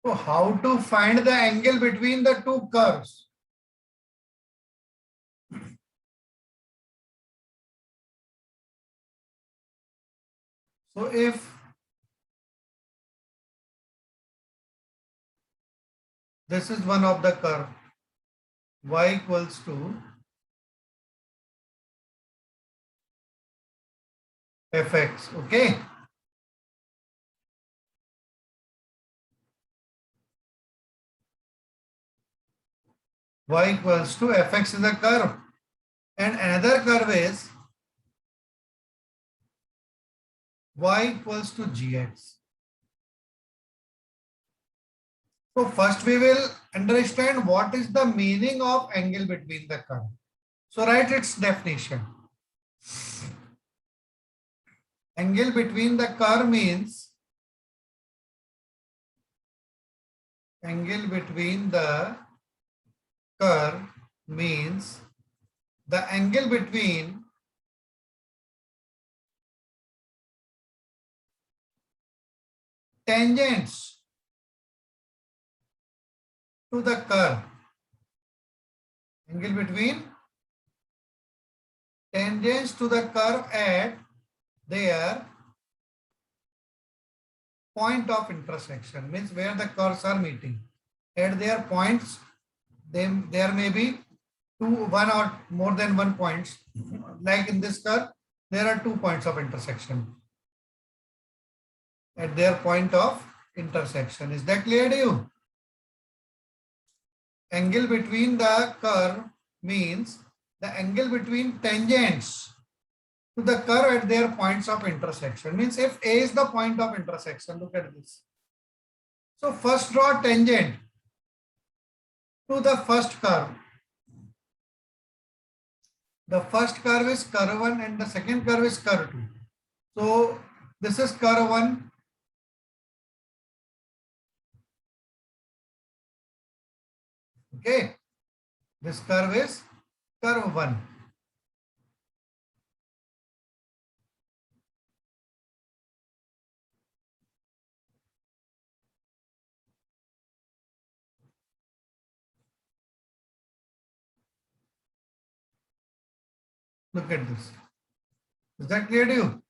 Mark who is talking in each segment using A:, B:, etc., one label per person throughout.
A: So how to find the angle between the two curves? So if this is one of the curve, y equals to fx, okay? Y equals to fx is a curve, and another curve is y equals to gx. So first we will understand what is the meaning of angle between the curve. So write its definition. Angle between the curve means angle between the curve means the angle between tangents to the curve. Angle between tangents to the curve at their point of intersection, means where the curves are meeting. At their points, there may be one or more than one points. Like in this curve, there are 2 points of intersection. At their point of intersection. Is that clear to you? Angle between the curve means the angle between tangents to the curve at their points of intersection. Means if A is the point of intersection, look at this. So first draw tangent to the first curve. The first curve is curve 1 and the second curve is curve 2. So this is curve 1. Okay. This curve is curve 1. Look at this. Is that clear to you?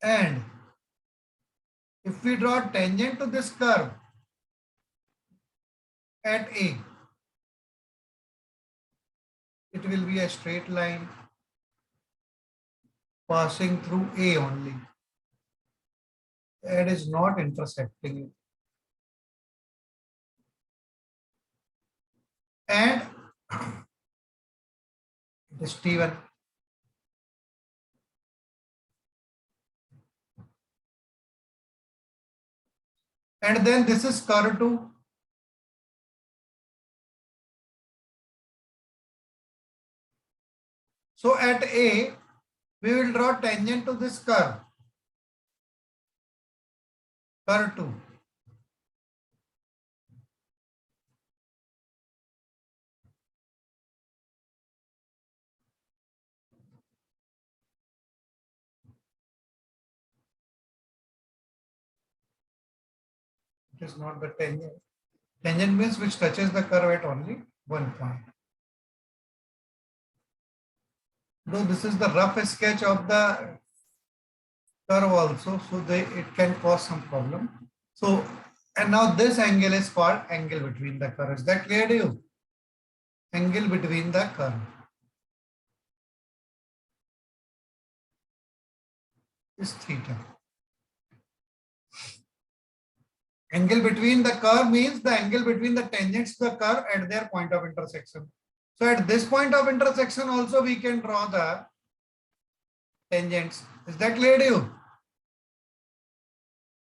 A: And if we draw tangent to this curve at A, it will be a straight line passing through A only. It is not intersecting it. And it is T1. And then this is curve 2. So at A, we will draw tangent to this curve, curve 2. It is not the tangent. Tangent means which touches the curve at only one point. Though this is the rough sketch of the curve also, so it can cause some problem. So, and now this angle is called angle between the curves. Is that clear to you? Angle between the curve is theta. Angle between the curve means the angle between the tangents to the curve at their point of intersection. So at this point of intersection also we can draw the tangents. Is that clear to you?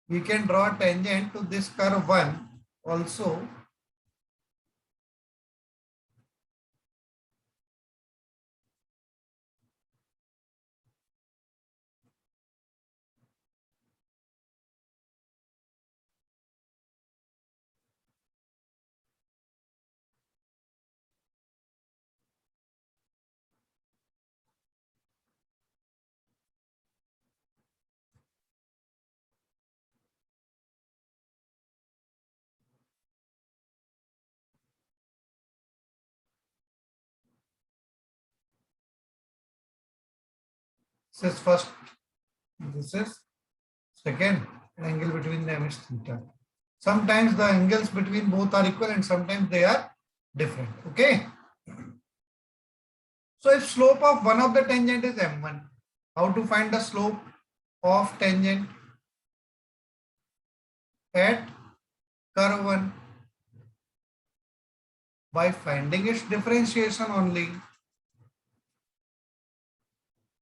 A: We can draw tangent to this curve 1 also. This is first, this is second, and angle between them is theta. Sometimes the angles between both are equal and sometimes they are different. Okay. So if slope of one of the tangent is m1, how to find the slope of tangent at curve 1? By finding its differentiation only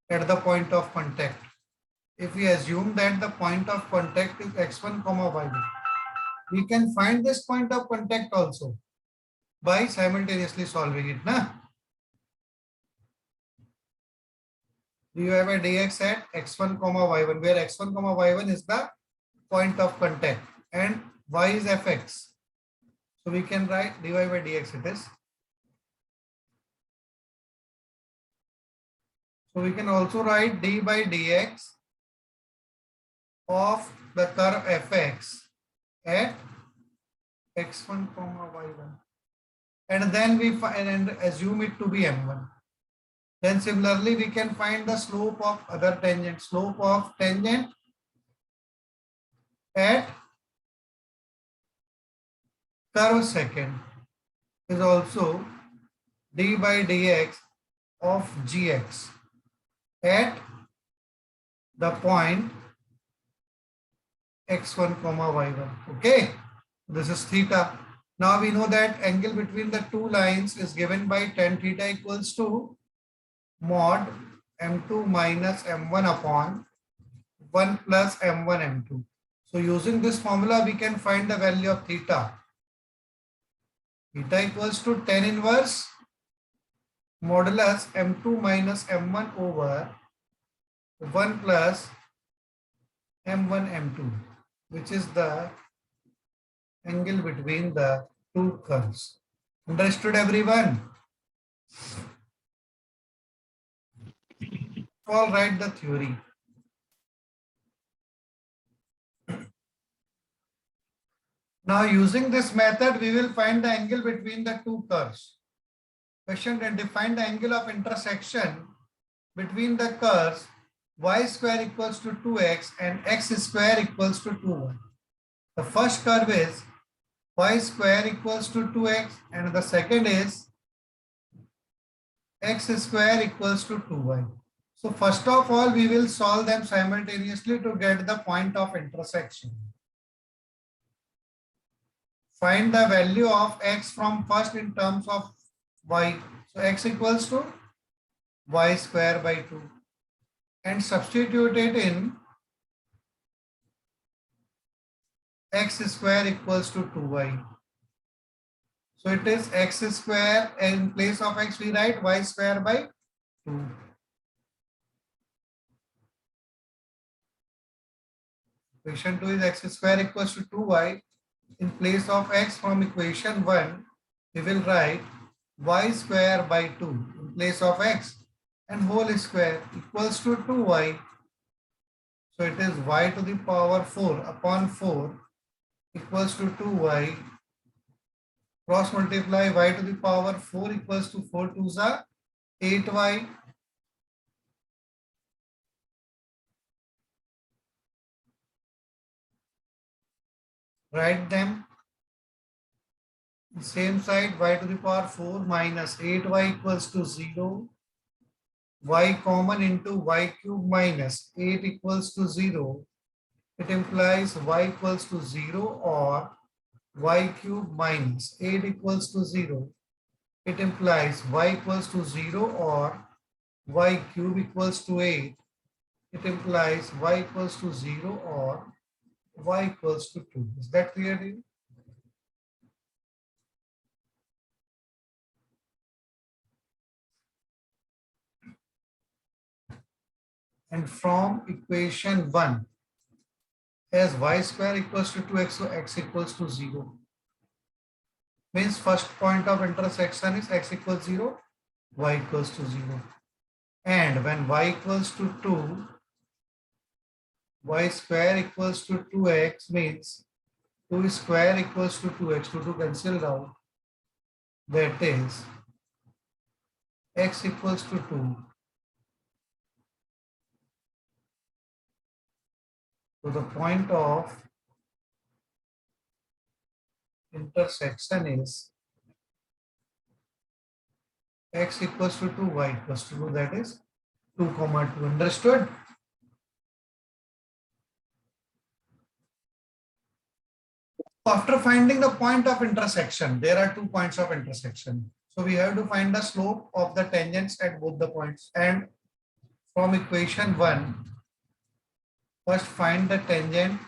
A: at the point of contact. If we assume that the point of contact is x1, y1, we can find this point of contact also by simultaneously solving it. Na? dy by dx at x1, y1, where x1, y1 is the point of contact and y is fx. So we can write dy by dx it is. So we can also write d by dx of the curve fx at x1, y1. And then we find and assume it to be m1. Then similarly, we can find the slope of other tangent. Slope of tangent at curve second is also d by dx of gx at the point x1, y1. Okay, this is theta. Now we know that angle between the two lines is given by tan theta equals to mod m2 minus m1 upon 1 plus m1 m2. So using this formula, we can find the value of theta. Theta equals to tan inverse modulus m2 minus m1 over 1 plus m1 m2, which is the angle between the two curves. Understood, everyone? All right, the theory. Now using this method, we will find the angle between the two curves. Question: and define the angle of intersection between the curves y square equals to 2x and x square equals to 2y. The first curve is y square equals to 2x and the second is x square equals to 2y. So first of all, we will solve them simultaneously to get the point of intersection. Find the value of x from first in terms of y. So x equals to y square by 2 and substitute it in x square equals to 2y. So it is x square, and in place of x we write y square by 2. Equation 2 is x square equals to 2y. In place of x from equation 1, we will write y square by 2 in place of x and whole square equals to 2y. So it is y to the power 4 upon 4 equals to 2y. Cross multiply y to the power 4 equals to 4 to the 8y. Write them. Same side, y to the power 4 minus 8y equals to 0. Y common into y cube minus 8 equals to 0. It implies y equals to 0 or y cube minus 8 equals to 0. It implies y equals to 0 or y cube equals to 8. It implies y equals to 0 or y equals to 2. Is that clear to you? And from equation 1, as y square equals to 2x, so x equals to 0. Means first point of intersection is x equals 0, y equals to 0. And when y equals to 2, y square equals to 2x means 2 square equals to 2x, to cancel out. That is x equals to 2. So the point of intersection is x equals to 2, y equals to 2, that is 2 comma 2. Understood? After finding the point of intersection, there are 2 points of intersection. So we have to find the slope of the tangents at both the points. And from equation 1, first find the tangent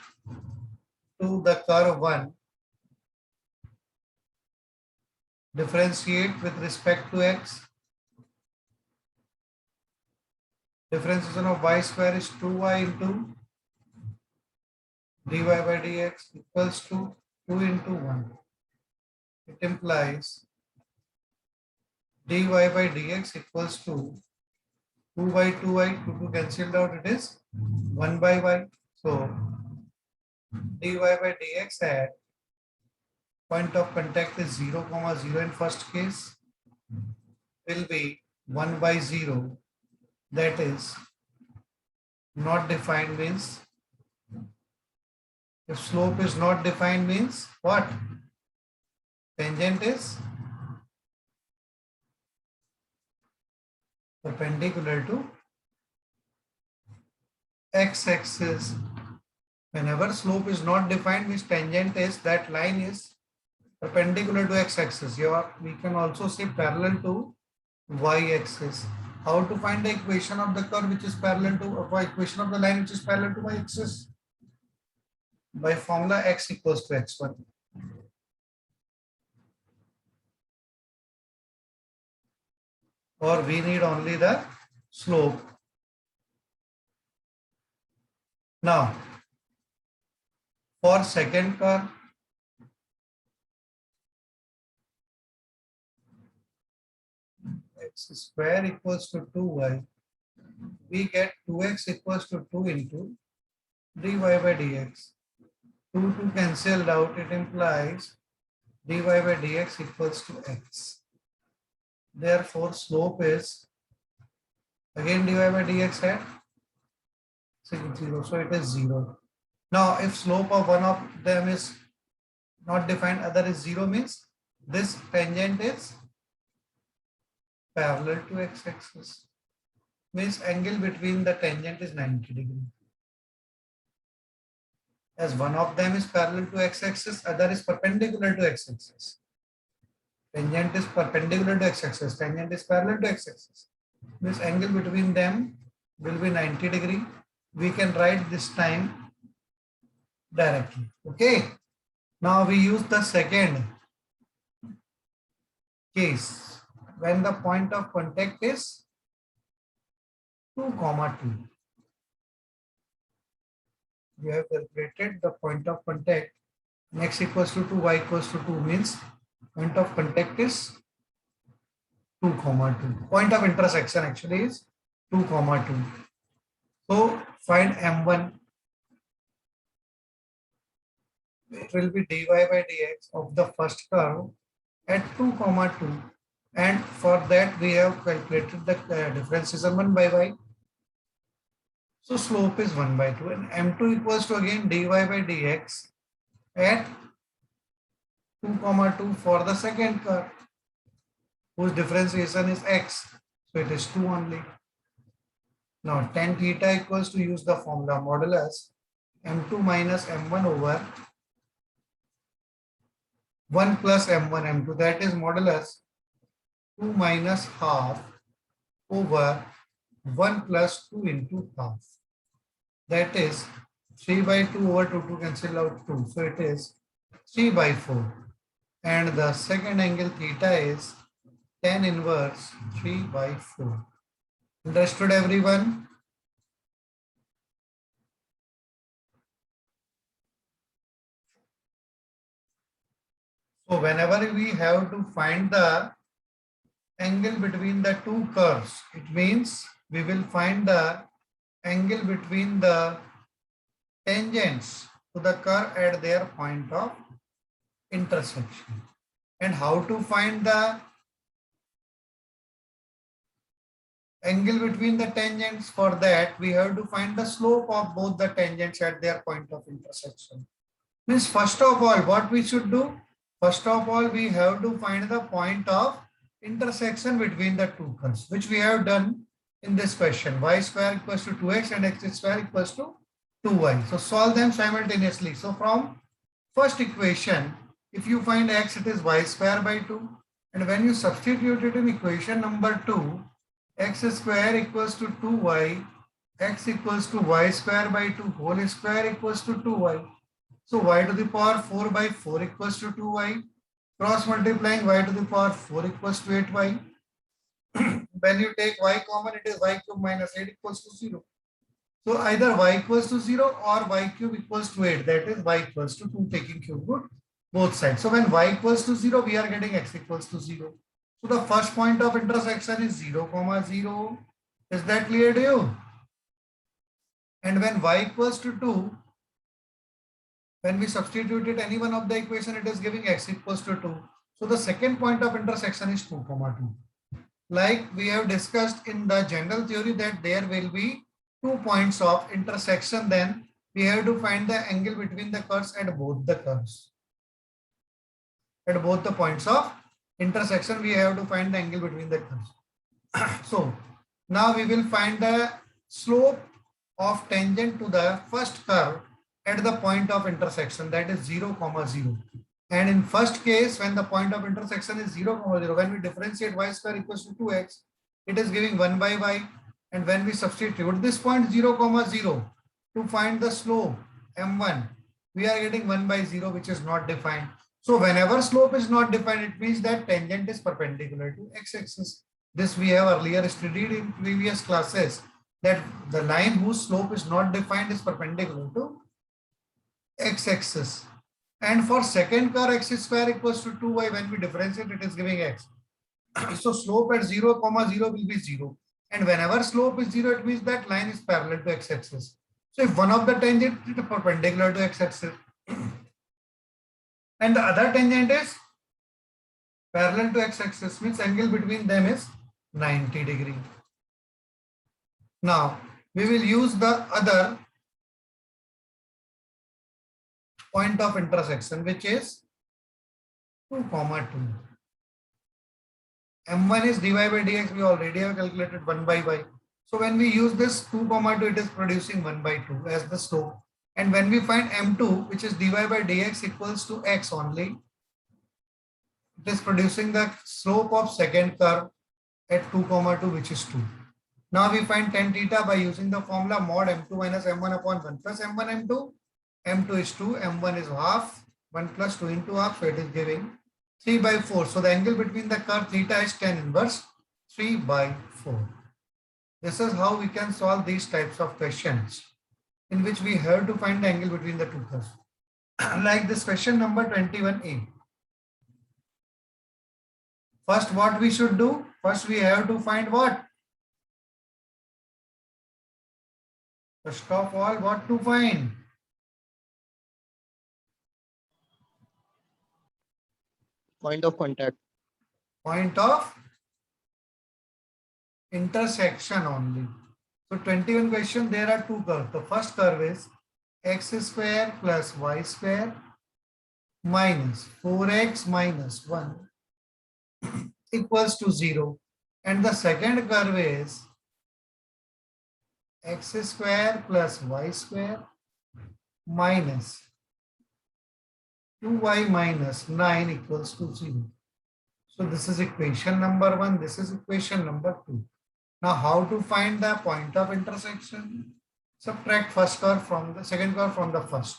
A: to the curve 1. Differentiate with respect to x. Differentiation of y square is 2y into dy by dx equals to 2 into 1. It implies dy by dx equals to 2 by 2y, 2 cancelled out, it is 1 by y. So dy by dx at point of contact is 0 comma 0 in first case will be 1 by 0, that is not defined, means if slope is not defined means what? Tangent is perpendicular to x-axis. Whenever slope is not defined means tangent is, that line is perpendicular to x-axis. We can also say parallel to y-axis. How to find the equation of the curve which is parallel to, or equation of the line which is parallel to y-axis? By formula x equals to x1. Or we need only the slope. Now, for second curve, x square equals to 2y, we get 2x equals to 2 into dy by dx. 2 cancelled out, it implies dy by dx equals to x. Therefore, slope is again dy by dx at 0, so it is 0. Now, if slope of one of them is not defined, other is 0, means this tangent is parallel to x-axis. Means angle between the tangent is 90 degree. As one of them is parallel to x-axis, other is perpendicular to x-axis. Tangent is perpendicular to x-axis, tangent is parallel to x-axis. Means angle between them will be 90 degree. We can write this time directly. Okay. Now we use the second case when the point of contact is 2 comma 2. We have calculated the point of contact, x equals to 2, y equals to 2, means point of contact is 2 comma 2. Point of intersection actually is 2 comma 2. So find m1. It will be dy by dx of the first curve at 2 comma 2, and for that we have calculated the differentiation 1 by y. So slope is 1 by 2, and m2 equals to again dy by dx at 2 comma 2 for the second curve, whose differentiation is x, so it is 2 only. Now tan theta equals to, use the formula modulus m2 minus m1 over 1 plus m1 m2, that is modulus 2 minus half over 1 plus 2 into half, that is 3 by 2 over 2 cancel out 2, so it is 3 by 4, and the second angle theta is tan inverse 3 by 4. Understood everyone? So whenever we have to find the angle between the two curves, it means we will find the angle between the tangents to the curve at their point of intersection. And how to find the angle between the tangents. For that, we have to find the slope of both the tangents at their point of intersection. Means first of all, what we should do? First of all, we have to find the point of intersection between the two curves, which we have done in this question. Y square equals to 2x and x square equals to 2y. So solve them simultaneously. So from first equation, if you find x, it is y square by 2. And when you substitute it in equation number 2, x square equals to 2y, x equals to y square by 2 whole square equals to 2y. So y to the power 4 by 4 equals to 2y. Cross multiplying y to the power 4 equals to 8y. When you take y common, it is y cube minus 8 equals to 0. So either y equals to 0 or y cube equals to 8. That is y equals to 2 taking cube root both sides. So when y equals to 0, we are getting x equals to 0. So the first point of intersection is 0, 0. Is that clear to you? And when y equals to 2, when we substituted any one of the equation, it is giving x equals to 2. So the second point of intersection is 2, 2. Like we have discussed in the general theory that there will be 2 points of intersection, then we have to find the angle between the curves at both the curves. At both the points of intersection, we have to find the angle between the curves. So now we will find the slope of tangent to the first curve at the point of intersection, that is 0, 0. And in first case, when the point of intersection is 0, 0, when we differentiate y square equals to 2x, it is giving 1 by y. And when we substitute this point 0, 0 to find the slope m1, we are getting 1 by 0, which is not defined. So whenever slope is not defined, it means that tangent is perpendicular to x-axis. This we have earlier studied in previous classes, that the line whose slope is not defined is perpendicular to x-axis. And for second curve, x square equals to 2y, when we differentiate, it is giving x. So slope at 0, 0 will be 0. And whenever slope is 0, it means that line is parallel to x-axis. So if one of the tangent is perpendicular to x-axis and the other tangent is parallel to x-axis, means angle between them is 90 degree. Now we will use the other point of intersection, which is 2, 2. M1 is dy by dx. We already have calculated 1 by y. So when we use this 2, 2, it is producing 1 by 2 as the slope. And when we find M2, which is dy by dx equals to x only, it is producing the slope of second curve at 2, 2, which is 2. Now we find tan theta by using the formula mod M2 minus M1 upon 1 plus M1 M2. M2 is 2, M1 is half, 1 plus 2 into half, so it is giving 3 by 4. So the angle between the curve theta is tan inverse 3 by 4. This is how we can solve these types of questions in which we have to find the angle between the two curves. Like this question number 21a. First, what we should do? First, we have to find what? First of all, what to find?
B: Point of contact.
A: Point of intersection only. So 21 question, there are two curves. The first curve is x square plus y square minus 4x minus 1 equals to 0. And the second curve is x square plus y square minus 2y minus 9 equals to 0. So this is equation number 1. This is equation number 2. Now how to find the point of intersection? Subtract first curve from the second curve from the first.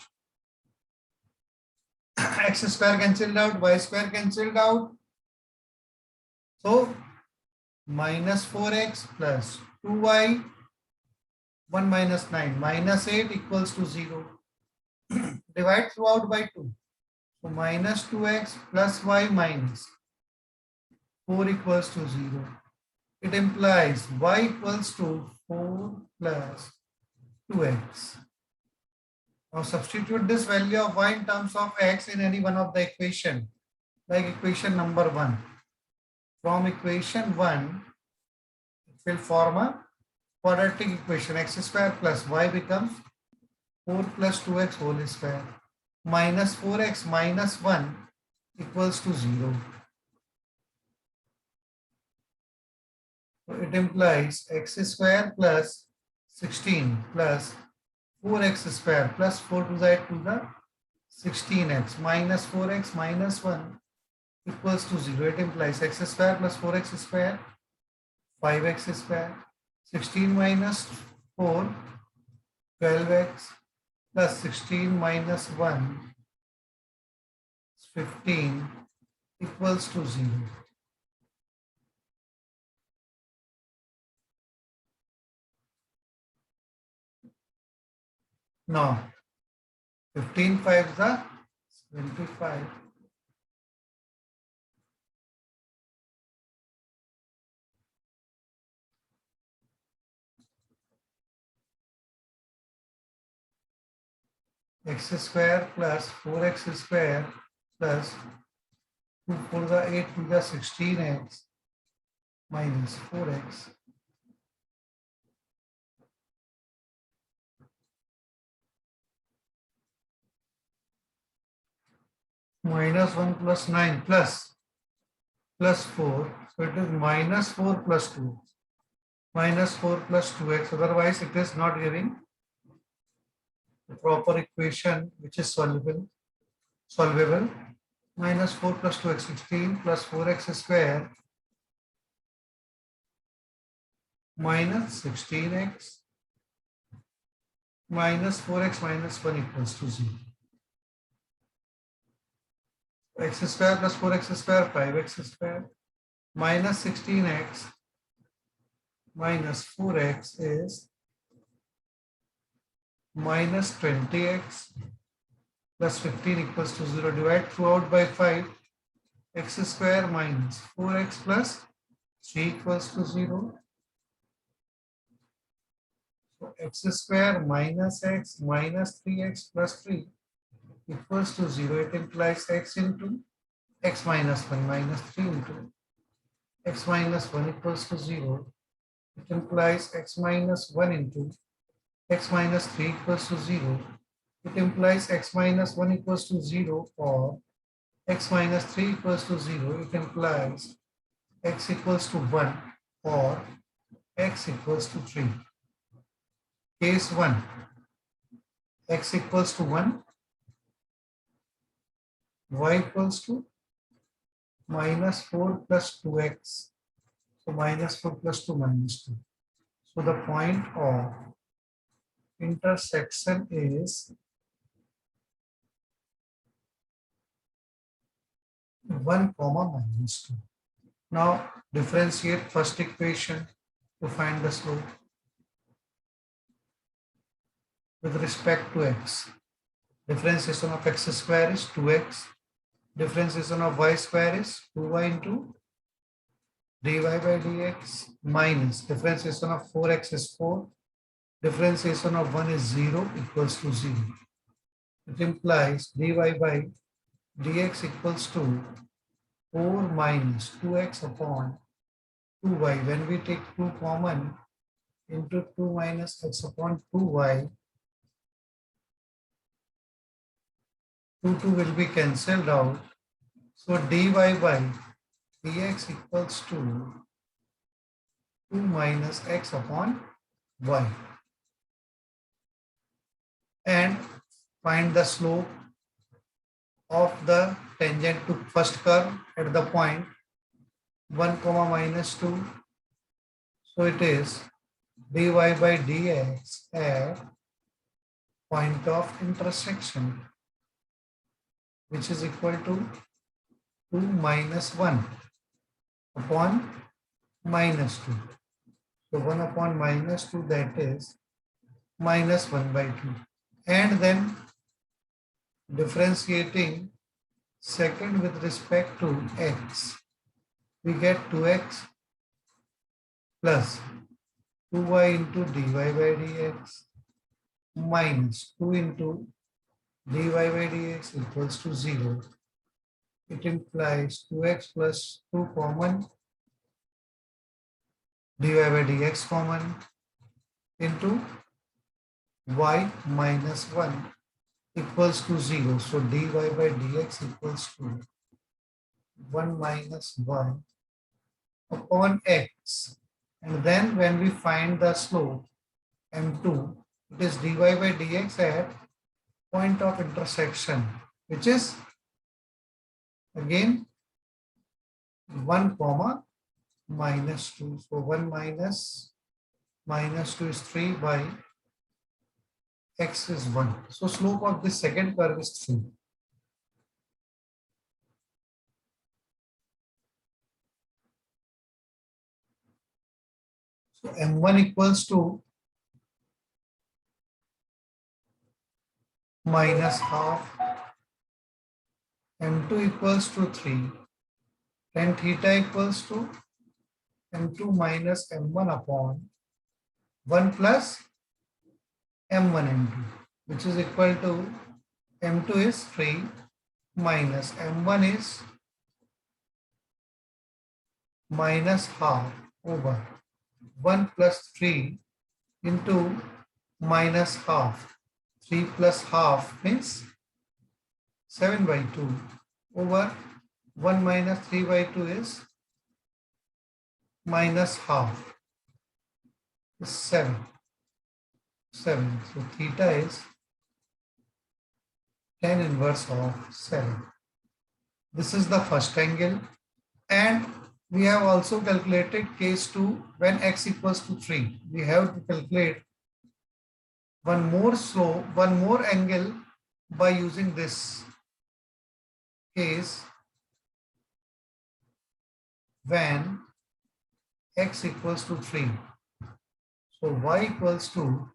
A: X square cancelled out, y square cancelled out. So minus 4x plus 2y, 1 minus 9, minus 8 equals to 0. Divide throughout by 2. So minus 2x plus y minus 4 equals to 0. It implies y equals to 4 plus 2x. Now substitute this value of y in terms of x in any one of the equation, like equation number 1. From equation 1, will form a quadratic equation. X square plus y becomes 4 plus 2x whole square minus 4x minus 1 equals to 0. So it implies x square plus 16 plus 4x square plus 4 to the 16x minus 4x minus 1 equals to 0. It implies x square plus 4x square 5x square 16 minus 4 12x plus 16 minus 1 15 equals to 0. Now 15 5 the 25. X square plus 4x square plus 2 4 the 8 to the 16x minus 4x minus 1 plus 9 plus 4. So it is minus 4 plus 2. Minus 4 plus 2x. Otherwise, it is not giving the proper equation which is solvable. Minus 4 plus 2x 16 plus 4x square minus 16x minus 4x minus 1 equals to 0. X square plus 4x square 5x square minus 16x minus 4x is minus 20x plus 15 equals to 0. Divide throughout by 5. X square minus 4x plus 3 equals to 0. So x square minus x minus 3x plus 3 equals to 0. It implies x into x minus 1 minus 3 into x minus 1 equals to 0. It implies x minus 1 into x minus 3 equals to 0. It implies x minus 1 equals to 0 or x minus 3 equals to 0. It implies x equals to 1 or x equals to 3. Case 1, x equals to 1, y equals to minus 4 plus 2x. So minus 4 plus 2 minus 2. So the point of intersection is 1 comma minus 2. Now differentiate first equation to find the slope with respect to x. Differentiation of x square is 2x. Differentiation of y square is 2y into dy by dx minus differentiation of 4x is 4. Differentiation of 1 is 0 equals to 0. It implies dy by dx equals to 4 minus 2x upon 2y. When we take 2 common into 2 minus x upon 2y, 2 will be cancelled out. So dy by dx equals to 2 minus x upon y. And find the slope of the tangent to first curve at the point 1 comma minus 2. So it is dy by dx at point of intersection, which is equal to 2 minus 1 upon minus 2. So 1 upon minus 2, that is minus 1 by 2. And then differentiating second with respect to x, we get 2x plus 2y into dy by dx minus 2 into dy by dx equals to 0. It implies 2x plus 2 common dy by dx common into y minus 1 equals to 0. So dy by dx equals to 1 minus 1 upon x. And then when we find the slope m2, it is dy by dx at point of intersection, which is again 1 comma minus 2. So 1 minus 2 is 3 by x is 1. So slope of this second curve is 3. So m1 equals to minus half, m2 equals to 3, tan theta equals to m2 minus m1 upon 1 plus m1 m2, which is equal to m2 is 3 minus m1 is minus half over 1 plus 3 into minus half. 3 plus half means 7 by 2 over 1 minus 3 by 2 is minus half. 7. So theta is tan inverse of 7. This is the first angle. And we have also calculated case 2 when x equals to 3. We have to calculate one more angle by using this case when x equals to 3. So y equals to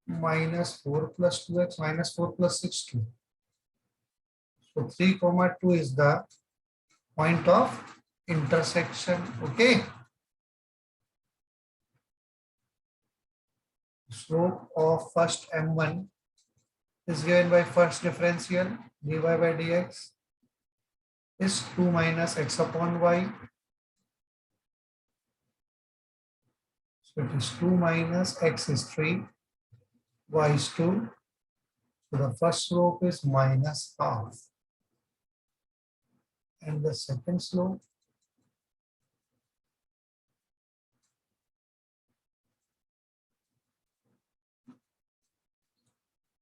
A: minus 4 plus 2x minus 4 plus 6 2. So 3 comma 2 is the point of intersection. Okay. Slope of first m1 is given by first differential dy by dx is 2 minus x upon y. So it is 2 minus x is 3, y is 2. So the first slope is minus half. And the second slope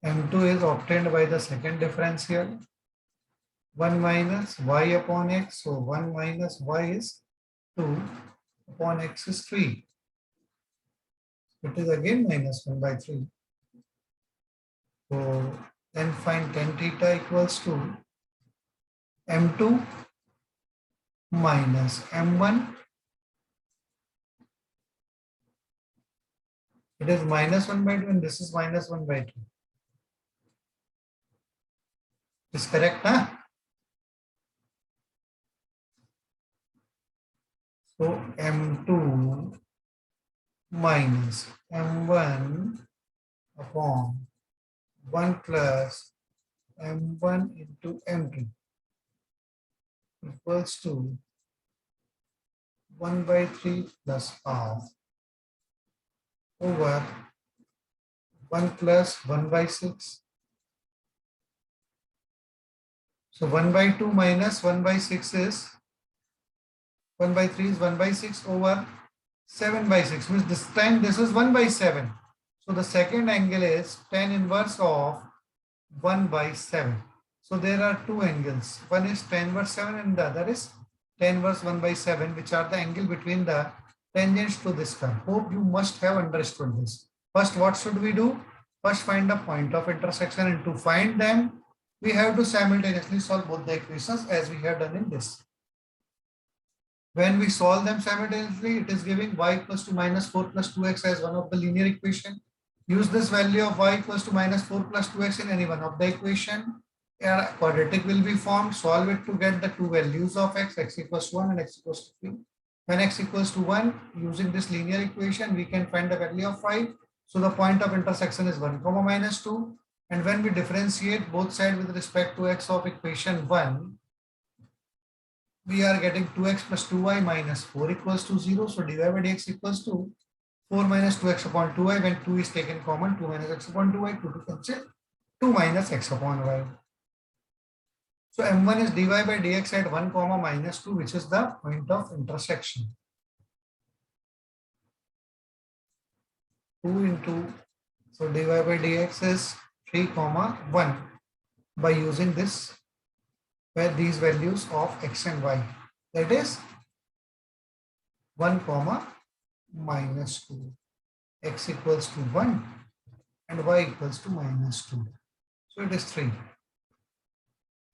A: m2 is obtained by the second differential 1 minus y upon x. So 1 minus y is 2 upon x is 3. It is again minus 1 by 3. So then find tan theta equals to m2 minus m1. It is minus 1 by 2 and this is minus 1 by 2. Is correct, huh? So m2 minus m1 upon 1 plus m1 into m2 equals to 1 by 3 plus half over 1 plus 1 by 6. So 1 by 2 minus 1 by 6 is 1 by 3 is 1 by 6 over 7 by 6, means this time this is 1 by 7. So the second angle is tan inverse of 1 by 7. So there are two angles. One is tan inverse 7 and the other is tan inverse 1 by 7, which are the angle between the tangents to this curve. Hope you must have understood this. First, what should we do? First, find the point of intersection, and to find them, we have to simultaneously solve both the equations as we have done in this. When we solve them simultaneously, it is giving y equals to minus 4 plus 2x as one of the linear equation. Use this value of y equals to minus 4 plus 2x in any one of the equation. A quadratic will be formed. Solve it to get the two values of x equals to 1 and x equals to 3. When x equals to 1, using this linear equation, we can find the value of 5. So the point of intersection is 1 comma minus 2. And when we differentiate both sides with respect to x of equation 1, we are getting 2x plus 2y minus 4 equals to 0. So dy by dx equals to 4 minus 2x upon 2y. When 2 is taken common, 2 minus x upon 2y, 2 to cancel, 2 minus x upon y. So m1 is dy by dx at 1 comma minus 2, which is the point of intersection. 2 into, so dy by dx is 3 comma 1 by using this, where these values of x and y, that is 1 comma minus 2, x equals to 1 and y equals to minus 2. So it is 3.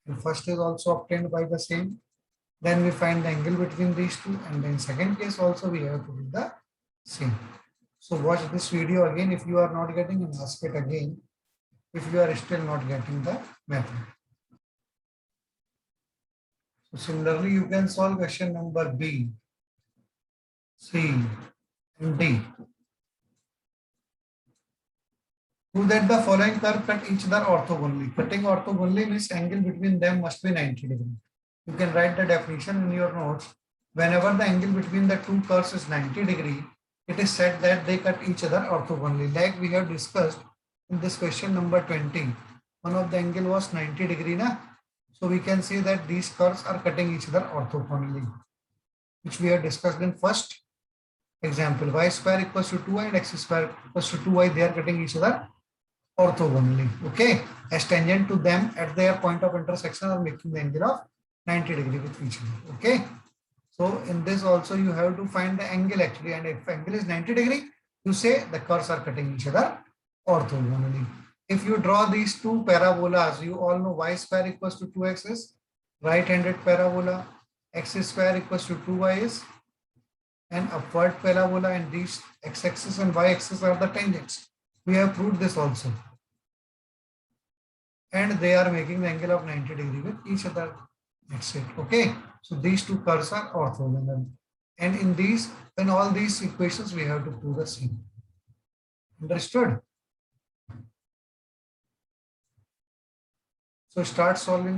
A: And first is also obtained by the same. Then we find the angle between these two, and then second case also we have to do the same. So watch this video again if you are not getting, and ask it again if you are still not getting the method. So similarly, you can solve question number B, C, and D. Prove that the following curve cut each other orthogonally. Cutting orthogonally means angle between them must be 90 degrees. You can write the definition in your notes. Whenever the angle between the two curves is 90 degrees, it is said that they cut each other orthogonally. Like we have discussed in this question number 20, one of the angle was 90 degrees. So we can say that these curves are cutting each other orthogonally, which we have discussed in first example. Y square equals to 2y and x square equals to 2y. They are cutting each other orthogonally. Okay, as tangent to them at their point of intersection are making the angle of 90 degrees with each other. Okay, so in this also you have to find the angle actually, and if angle is 90 degrees, you say the curves are cutting each other orthogonally. If you draw these two parabolas, you all know y square equals to 2x is right-handed parabola, x square equals to 2y is an upward parabola, and these x-axis and y-axis are the tangents. We have proved this also. And they are making the angle of 90 degrees with each other. That's it. Okay. So these two curves are orthogonal. And in all these equations, we have to prove the same. Understood? So start solving.